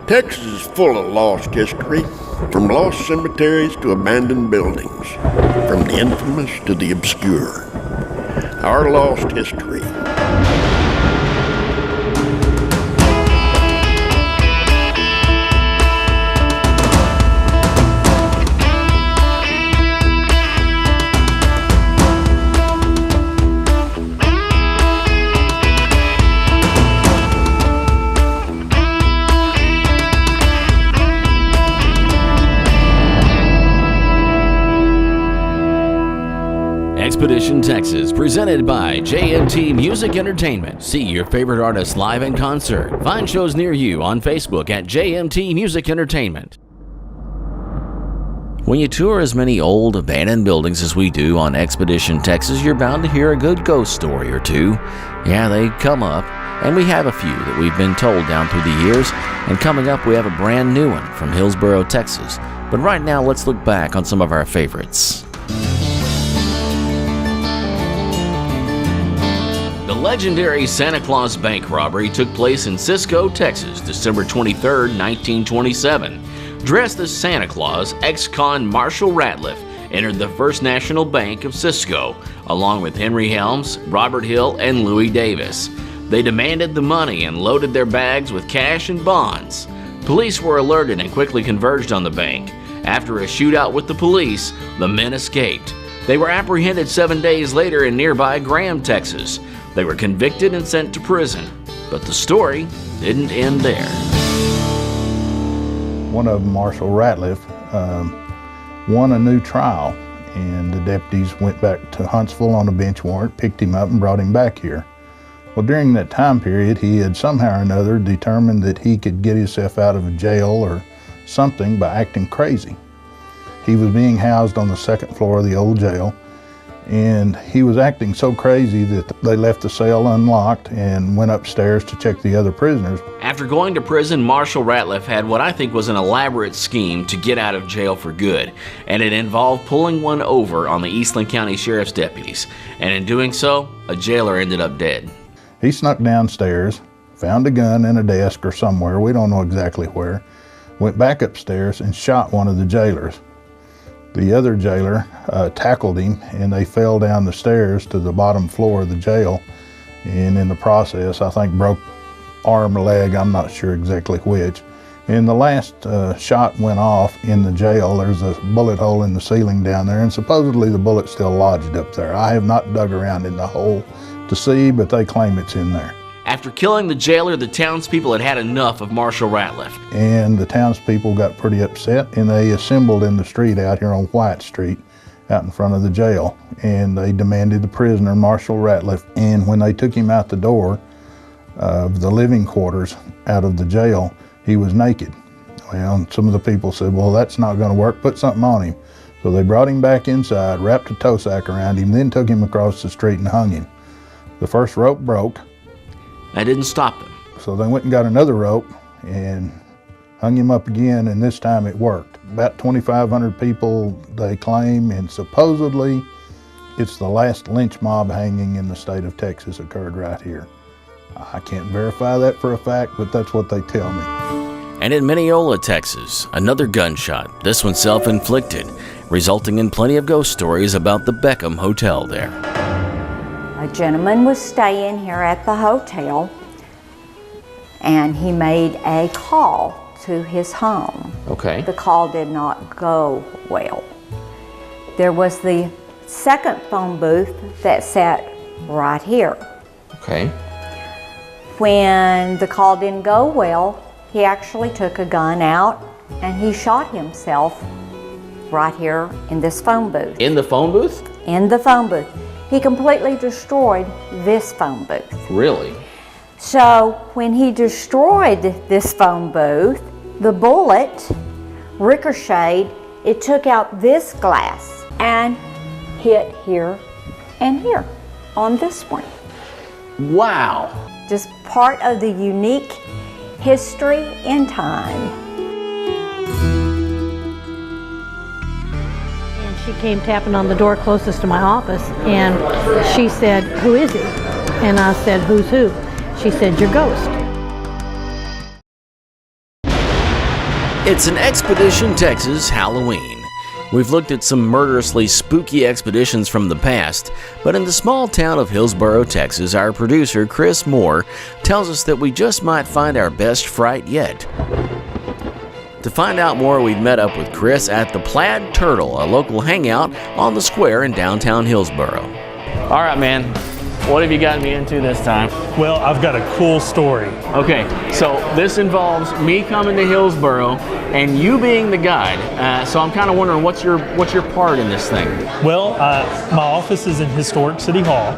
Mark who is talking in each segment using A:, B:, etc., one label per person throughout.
A: Texas is full of lost history, from lost cemeteries to abandoned buildings, from the infamous to the obscure. Our lost history.
B: Expedition Texas, presented by JMT Music Entertainment. See your favorite artists live in concert. Find shows near you on Facebook at JMT Music Entertainment. When you tour as many old, abandoned buildings as we do on Expedition Texas, you're bound to hear a good ghost story or two. Yeah, they come up, and we have a few that we've been told down through the years. And coming up, we have a brand new one from Hillsboro, Texas. But right now, let's look back on some of our favorites. The legendary Santa Claus bank robbery took place in Cisco, Texas, December 23, 1927. Dressed as Santa Claus, ex-con Marshall Ratliff entered the First National Bank of Cisco, along with Henry Helms, Robert Hill, and Louis Davis. They demanded the money and loaded their bags with cash and bonds. Police were alerted and quickly converged on the bank. After a shootout with the police, the men escaped. They were apprehended 7 days later in nearby Graham, Texas. They were convicted and sent to prison, but the story didn't end there.
C: One of them, Marshall Ratliff, won a new trial, and the deputies went back to Huntsville on a bench warrant, picked him up and brought him back here. Well, during that time period, he had somehow or another determined that he could get himself out of a jail or something by acting crazy. He was being housed on the second floor of the old jail, and he was acting so crazy that they left the cell unlocked and went upstairs to check the other prisoners.
B: After going to prison, Marshall Ratliff had what I think was an elaborate scheme to get out of jail for good, and it involved pulling one over on the Eastland County Sheriff's deputies, and in doing so, a jailer ended up dead.
C: He snuck downstairs, found a gun in a desk or somewhere, we don't know exactly where, went back upstairs and shot one of the jailers. The other jailer tackled him, and they fell down the stairs to the bottom floor of the jail, and in the process, I think broke arm or leg, I'm not sure exactly which. And the last shot went off in the jail. There's a bullet hole in the ceiling down there, and supposedly the bullet's still lodged up there. I have not dug around in the hole to see, but they claim it's in there.
B: After killing the jailer, the townspeople had had enough of Marshall Ratliff.
C: And the townspeople got pretty upset, and they assembled in the street out here on White Street, out in front of the jail. And they demanded the prisoner, Marshall Ratliff. And when they took him out the door of the living quarters out of the jail, he was naked. Well, some of the people said, well, that's not going to work, put something on him. So they brought him back inside, wrapped a tow sack around him, then took him across the street and hung him. The first rope broke.
B: That didn't stop them.
C: So they went and got another rope and hung him up again, and this time it worked. About 2,500 people, they claim, and supposedly it's the last lynch mob hanging in the state of Texas occurred right here. I can't verify that for a fact, but that's what they tell me.
B: And in Mineola, Texas, another gunshot, this one self-inflicted, resulting in plenty of ghost stories about the Beckham Hotel there.
D: A gentleman was staying here at the hotel, and he made a call to his home.
B: Okay.
D: The call did not go well. There was the second phone booth that sat right here.
B: Okay.
D: When the call didn't go well, he actually took a gun out and he shot himself right here in this phone booth.
B: In the phone booth?
D: In the phone booth. He completely destroyed this phone booth.
B: Really?
D: So when he destroyed this phone booth, the bullet ricocheted, it took out this glass and hit here and here on this one.
B: Wow.
D: Just part of the unique history in time.
E: And she came tapping on the door closest to my office, and she said, "Who is he?" And I said, "Who's who?" She said, "Your ghost."
B: It's an Expedition Texas Halloween. We've looked at some murderously spooky expeditions from the past, but in the small town of Hillsboro, Texas, our producer, Chris Moore, tells us that we just might find our best fright yet. To find out more, we've met up with Chris at the Plaid Turtle, a local hangout on the square in downtown Hillsboro. All right, man. What have you gotten me into this time?
F: Well, I've got a cool story.
B: Okay, so this involves me coming to Hillsboro and you being the guide. So I'm kind of wondering what's your part in this thing?
F: Well, my office is in Historic City Hall,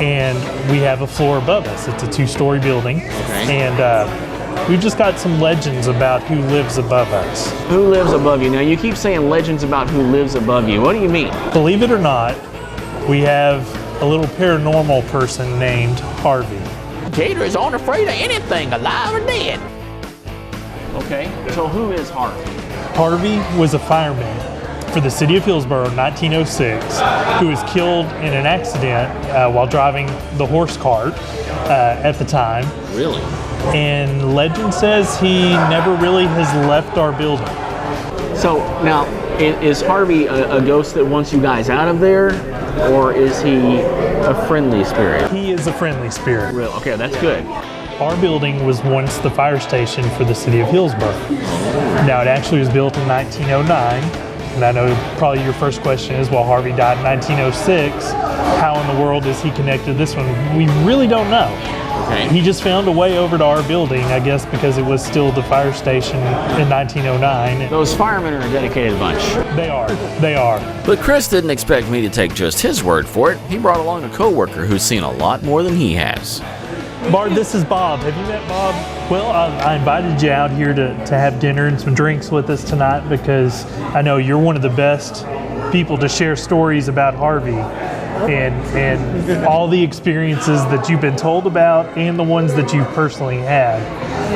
F: and we have a floor above us. It's a 2-story building, and we've just got some legends about who lives above us.
B: Who lives above you? Now, you keep saying legends about who lives above you. What do you mean?
F: Believe it or not, we have a little paranormal person named Harvey.
B: Gators aren't afraid of anything, alive or dead. Okay, so who is Harvey?
F: Harvey was a fireman for the city of Hillsboro in 1906 who was killed in an accident while driving the horse cart at the time.
B: Really?
F: And legend says he never really has left our building.
B: So now, is Harvey a ghost that wants you guys out of there, or is he a friendly spirit?
F: He is a friendly spirit.
B: Real? Okay, that's good.
F: Our building was once the fire station for the city of Hillsboro. Now, it actually was built in 1909, and I know probably your first question is, well, Harvey died in 1906. How in the world is he connected to this one? We really don't know.
B: Okay.
F: He just found a way over to our building, I guess because it was still the fire station in 1909.
B: Those firemen are a dedicated bunch.
F: They are.
B: But Chris didn't expect me to take just his word for it. He brought along a coworker who's seen a lot more than he has.
F: Bard, this is Bob. Have you met Bob? Well, I invited you out here to have dinner and some drinks with us tonight because I know you're one of the best people to share stories about Harvey and all the experiences that you've been told about and the ones that you've personally had.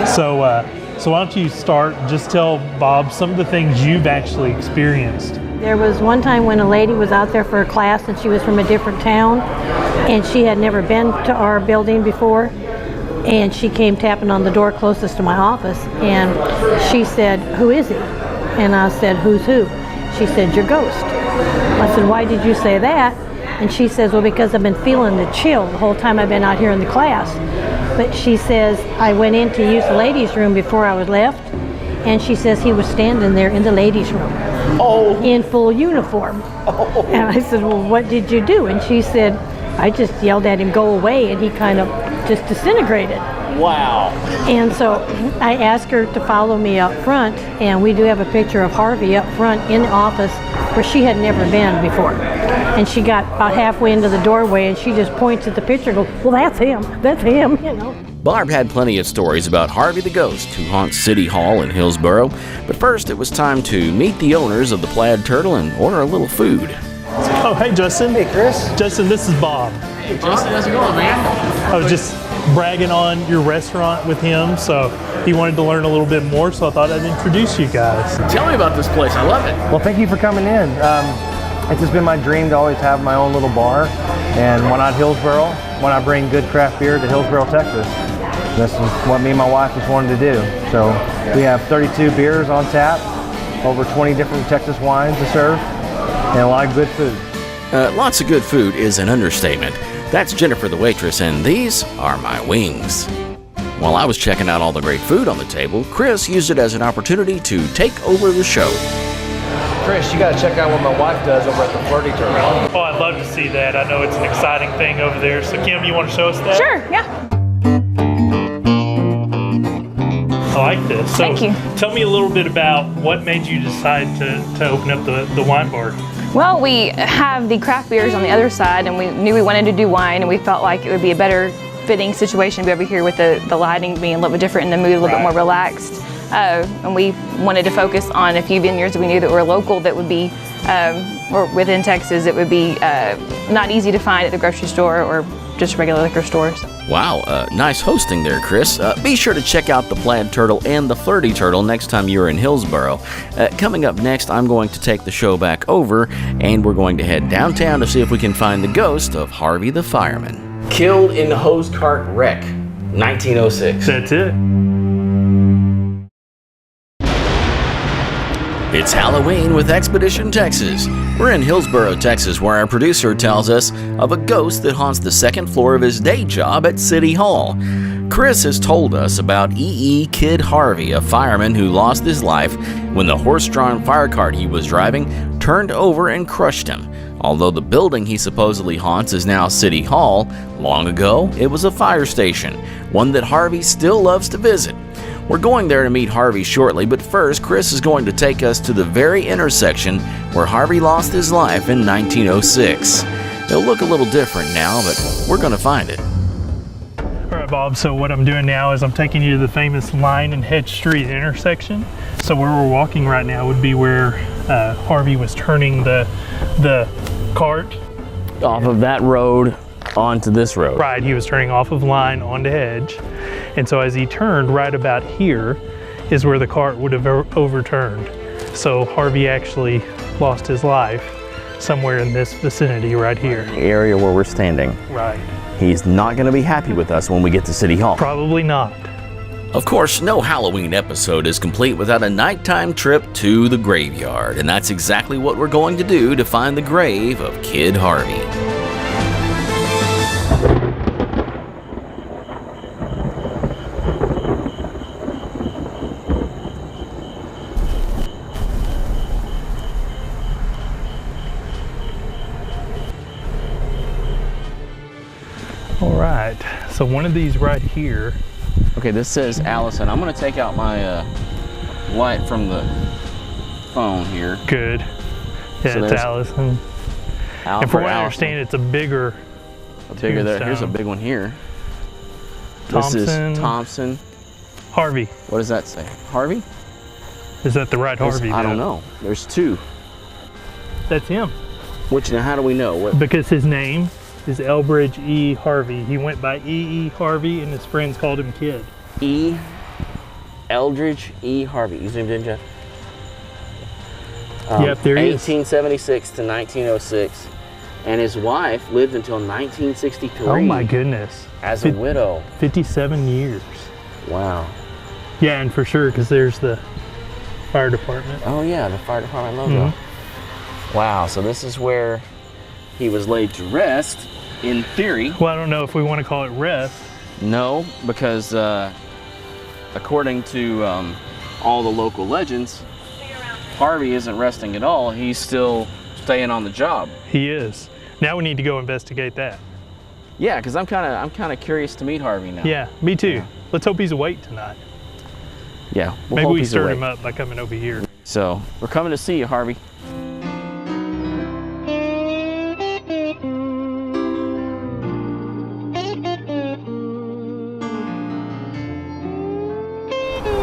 F: So why don't you start, just tell Bob some of the things you've actually experienced.
E: There was one time when a lady was out there for a class and she was from a different town and she had never been to our building before, and she came tapping on the door closest to my office and she said, "Who is he?" And I said, "Who's who?" She said, "Your ghost." I said, "Why did you say that?" And she says, "Well, because I've been feeling the chill the whole time I've been out here in the class." But she says, "I went in to use the ladies' room before I was left," and she says he was standing there in the ladies' room.
B: Oh.
E: In full uniform. Oh. And I said, "Well, what did you do?" And she said, "I just yelled at him, 'Go away,' and he kind of just disintegrated."
B: Wow.
E: And so I asked her to follow me up front, and we do have a picture of Harvey up front in the office where she had never been before. And she got about halfway into the doorway and she just points at the picture and goes, "Well, that's him, you know."
B: Barb had plenty of stories about Harvey the Ghost, who haunts City Hall in Hillsboro. But first, it was time to meet the owners of the Plaid Turtle and order a little food.
F: Oh, hey, Justin.
G: Hey, Chris.
F: Justin, this is Bob.
B: Hey, Justin, how's it going, man?
F: I was just bragging on your restaurant with him, so he wanted to learn a little bit more, so I thought I'd introduce you guys.
B: Tell me about this place. I love it.
G: Well, thank you for coming in. It's just been my dream to always have my own little bar, and why not Hillsboro? Why not bring good craft beer to Hillsboro, Texas? This is what me and my wife just wanted to do. So we have 32 beers on tap, over 20 different Texas wines to serve, and a lot of good food.
B: Lots of good food is an understatement. That's Jennifer the waitress, and these are my wings. While I was checking out all the great food on the table, Chris used it as an opportunity to take over the show.
G: Chris, you got to check out what my wife does over at the Flirty Turtle.
F: Oh, I'd love to see that. I know it's an exciting thing over there. So Kim, you want to show us that?
H: Sure, yeah.
F: I like this. So
H: Thank you.
F: Tell me a little bit about what made you decide to open up the wine bar.
H: Well, we have the craft beers on the other side, and we knew we wanted to do wine, and we felt like it would be a better fitting situation to be over here with the lighting being a little bit different and the mood a little bit more relaxed. And we wanted to focus on a few vineyards that we knew that were local that would be, or within Texas, it would be not easy to find at the grocery store or just regular liquor stores.
B: Wow, nice hosting there, Chris. Be sure to check out the Plaid Turtle and the Flirty Turtle next time you're in Hillsboro. Coming up next, I'm going to take the show back over, and we're going to head downtown to see if we can find the ghost of Harvey the fireman. Killed in hose cart wreck, 1906.
F: That's it.
B: It's Halloween with Expedition Texas. We're in Hillsboro, Texas, where our producer tells us of a ghost that haunts the second floor of his day job at City Hall. Chris has told us about Kid Harvey, a fireman who lost his life when the horse-drawn fire cart he was driving turned over and crushed him. Although the building he supposedly haunts is now City Hall, long ago it was a fire station, one that Harvey still loves to visit. We're going there to meet Harvey shortly, but first Chris is going to take us to the very intersection where Harvey lost his life in 1906. It'll look a little different now, but we're going to find it.
F: All right, Bob, so what I'm doing now is I'm taking you to the famous Line and Hedge Street intersection. So where we're walking right now would be where Harvey was turning the cart
B: Off of that road onto this road.
F: Right, he was turning off of Line onto Hedge. And so as he turned right about here is where the cart would have overturned. So Harvey actually lost his life somewhere in this vicinity right here.
B: The area where we're standing.
F: Right.
B: He's not going to be happy with us when we get to City Hall.
F: Probably not.
B: Of course, no Halloween episode is complete without a nighttime trip to the graveyard, and that's exactly what we're going to do to find the grave of Kid Harvey.
F: All right, so one of these right here.
B: Okay, this says Allison. I'm going to take out my light from the phone here.
F: Good. Yeah,
B: So
F: it's Allison. And from what I understand, it's a bigger
B: there. Here's a
F: tombstone.
B: big one here.
F: Thompson.
B: This is Thompson.
F: Harvey.
B: What does that say? Harvey?
F: Is that the right Harvey?
B: I don't
F: then?
B: know. There's two.
F: That's him.
B: Which, now how do we know? What?
F: Because his name is Elbridge E. Harvey. He went by E. Harvey, and his friends called him Kid.
B: Eldridge E. Harvey. You zoomed in, Jeff?
F: Yep, there he is.
B: 1876 to 1906. And his wife lived until 1963.
F: Oh my goodness.
B: As a widow.
F: 57 years.
B: Wow.
F: Yeah, and for sure, because there's the fire department.
B: Oh yeah, the fire department logo. Wow, so this is where he was laid to rest, in theory.
F: Well, I don't know if we want to call it rest.
B: No, because according to all the local legends, Harvey isn't resting at all. He's still staying on the job.
F: He is. Now we need to go investigate that.
B: Yeah, because I'm kind of curious to meet Harvey now.
F: Yeah, me too.
B: Yeah.
F: Let's hope he's awake tonight.
B: Yeah,
F: Maybe
B: hope
F: we
B: he's
F: stirred
B: awake.
F: him up by coming over here.
B: So we're coming to see you, Harvey.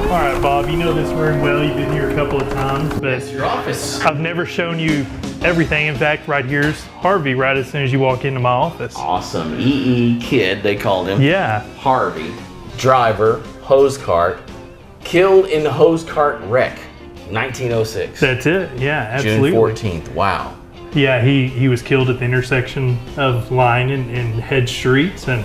F: All right, Bob, you know this room well. You've been here a couple of times, but
B: It's your office.
F: I've never shown you everything. In fact, right here's Harvey right as soon as you walk into my office.
B: Awesome. Kid, they called him.
F: Yeah.
B: Harvey, driver, hose cart, killed in the hose cart wreck, 1906.
F: That's it. Yeah, absolutely.
B: June 14th. Wow.
F: Yeah, he was killed at the intersection of Line and Hedge Streets, and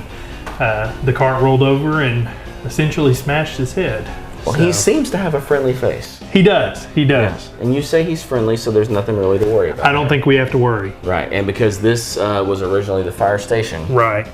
F: the cart rolled over and essentially smashed his head.
B: Well,
F: So-
B: he seems to have a friendly face.
F: He does. He does.
B: And you say he's friendly, so there's nothing really to worry about.
F: I don't think we have to worry.
B: Right, and because this was originally the fire station,
F: Right.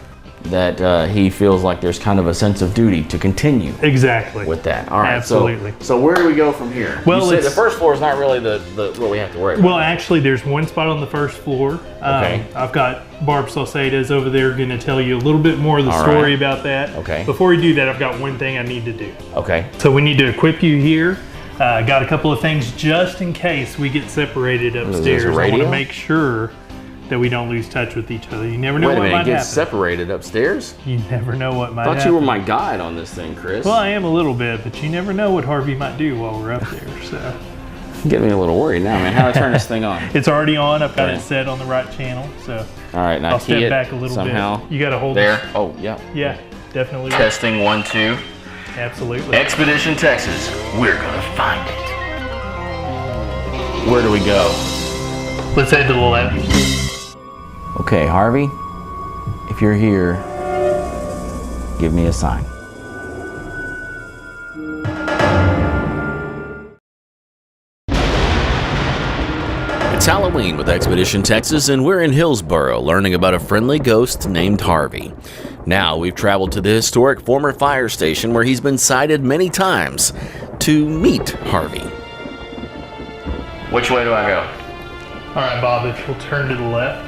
B: that he feels like there's kind of a sense of duty to continue
F: Exactly.
B: with that. All right,
F: Absolutely.
B: So where do we go from here?
F: Well,
B: You said
F: it's-
B: the first floor is not really the what we have to worry about.
F: Well, actually, there's one spot on the first floor.
B: Okay.
F: I've got Barb Saucedas over there going to tell you a little bit more of the
B: All
F: story
B: right.
F: about that.
B: Okay.
F: Before we do that, I've got one thing I need to do.
B: Okay.
F: So we need to equip you here. Got a couple of things just in case we get separated
B: Is
F: upstairs.
B: this a
F: I want
B: radio?
F: to make sure that we don't lose touch with each other. You never know
B: Wait a
F: what
B: minute,
F: might
B: get
F: happen.
B: separated upstairs?
F: You never know what might
B: I thought
F: happen.
B: you were my guide on this thing, Chris.
F: Well, I am a little bit, but you never know what Harvey might do while we're up there. So
B: You're getting me a little worried now, man. How do I turn this thing on?
F: it's already on. I've got
B: Okay.
F: it set on the right channel. So
B: All right, now
F: I'll
B: key
F: step
B: it
F: back a little
B: somehow.
F: bit. You got to hold
B: There.
F: it.
B: Oh, yeah.
F: Yeah, definitely.
B: Testing 1, 2.
F: Absolutely.
B: Expedition Texas. We're gonna find it. Where do we go?
F: Let's head to the left.
B: Okay, Harvey, if you're here, give me a sign. It's Halloween with Expedition Texas, and we're in Hillsboro learning about a friendly ghost named Harvey. Now we've traveled to the historic former fire station where he's been sighted many times to meet Harvey. Which way do I go?
F: All right, Bob, if you'll turn to the left.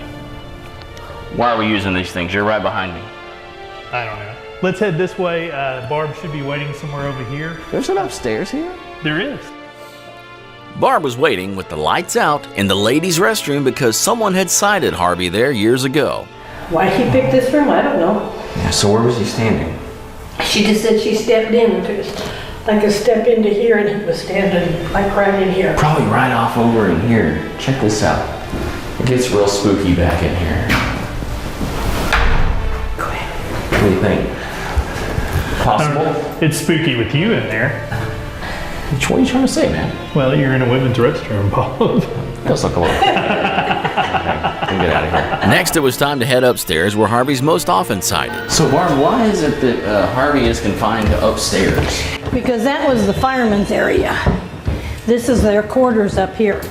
B: Why are we using these things? You're right behind me.
F: I don't know. Let's head this way. Barb should be waiting somewhere over here.
B: There's an upstairs here?
F: There is.
B: Barb was waiting with the lights out in the ladies' restroom because someone had sighted Harvey there years ago.
I: Why she picked this room, I don't know.
B: Yeah, so where was he standing?
I: She just said she stepped in and took like a step into here, and he was standing like right in here.
B: Probably right off over in here. Check this out. It gets real spooky back in here.
I: Go ahead.
B: What do you think? Possible?
F: It's spooky with you in there.
B: What are you trying to say, man?
F: Well, you're in a women's restroom, Bob.
B: Let's look a little. Okay, get out of here. Next, it was time to head upstairs where Harvey's most often sighted. So, Barb, why is it that Harvey is confined to upstairs?
E: Because that was the fireman's area. This is their quarters up here.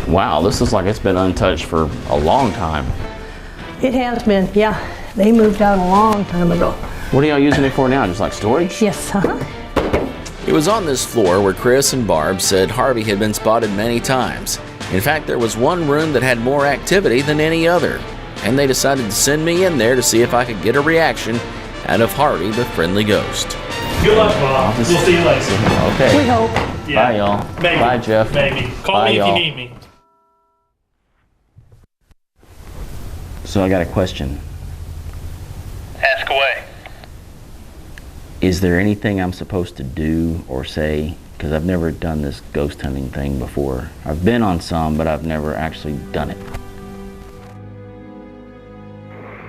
B: Wow, this is like it's been untouched for a long time.
E: It has been, yeah. They moved out a long time ago.
B: What are y'all using it for now? Just like storage?
E: Yes,
B: It was on this floor where Chris and Barb said Harvey had been spotted many times. In fact, there was one room that had more activity than any other, and they decided to send me in there to see if I could get a reaction out of Harvey, the friendly ghost.
F: Good luck, Bob. We'll see you later.
B: Okay.
E: We hope.
F: Yeah.
B: Bye, y'all.
F: Maybe.
B: Bye, Jeff.
F: Maybe. Call
B: Bye,
F: me
B: y'all.
F: if you need me.
B: So I got a question.
F: Ask away.
B: Is there anything I'm supposed to do or say? Because I've never done this ghost hunting thing before. I've been on some, but I've never actually done it.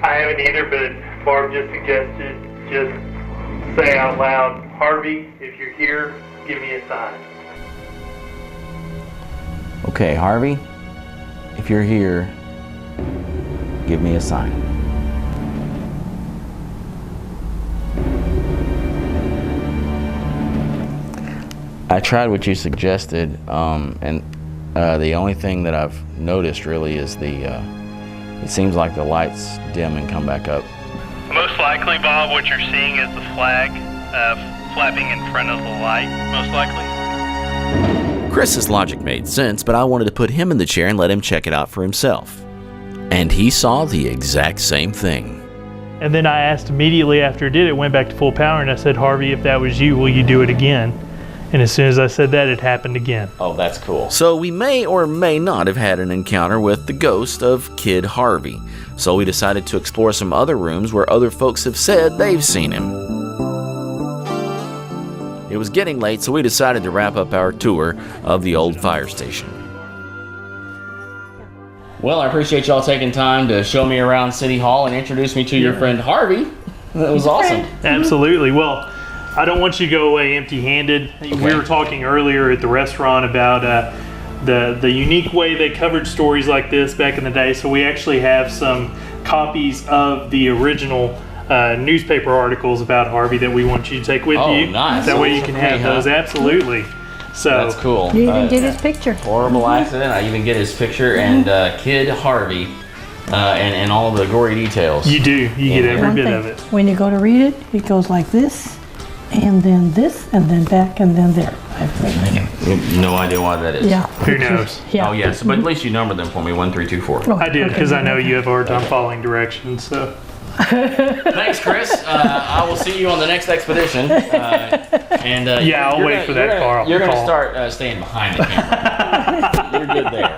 F: I haven't either, but Barb just suggested just say out loud, Harvey, if you're here, give me a sign.
B: Okay, Harvey, if you're here, give me a sign. I tried what you suggested, and the only thing that I've noticed really is it seems like the lights dim and come back up.
F: Most likely, Bob, what you're seeing is the flag flapping in front of the light, most likely.
B: Chris's logic made sense, but I wanted to put him in the chair and let him check it out for himself. And he saw the exact same thing.
F: And then I asked immediately after it did, it went back to full power, and I said, Harvey, if that was you, will you do it again? And as soon as I said that, it happened again.
B: Oh, that's cool. So we may or may not have had an encounter with the ghost of Kid Harvey. So we decided to explore some other rooms where other folks have said they've seen him. It was getting late, so we decided to wrap up our tour of the old fire station. Well, I appreciate y'all taking time to show me around City Hall and introduce me to your friend Harvey. That was awesome.
F: Absolutely. Well, I don't want you to go away empty-handed. Okay. We were talking earlier at the restaurant about the unique way they covered stories like this back in the day. So we actually have some copies of the original newspaper articles about Harvey that we want you to take with you.
B: Nice.
F: That way you can have those. Absolutely. So
B: that's cool.
E: You even get his picture.
B: Horrible accident. I even get his picture and Kid Harvey and all of the gory details.
F: You do. You get every bit of it.
E: When you go to read it, it goes like this, and then this, and then back, and then there.
B: No idea why that is.
E: Yeah.
F: Who knows?
E: Yeah.
B: Oh, yes. But at least you numbered them for me, 1, 3, 2, 4.
F: I did, because I know you have a hard time following directions. So.
B: Thanks, Chris. I will see you on the next expedition.
F: Yeah, I'll wait for that car.
B: You're going to start staying behind the camera. You're good there.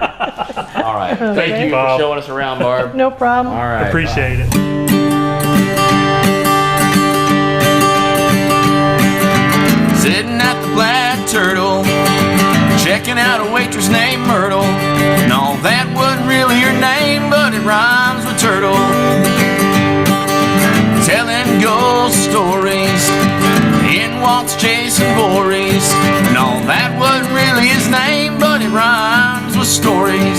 B: All right. Thank you
F: Bob.
B: for showing us around, Barb.
E: No problem.
B: All right.
F: Appreciate it.
B: Sitting at the Black Turtle, checking out a waitress named Myrtle. No, that wasn't really her name, but it rhymes with turtle. Telling ghost stories in walks chasing Voorhees. No, that wasn't really his name, but it rhymes with stories.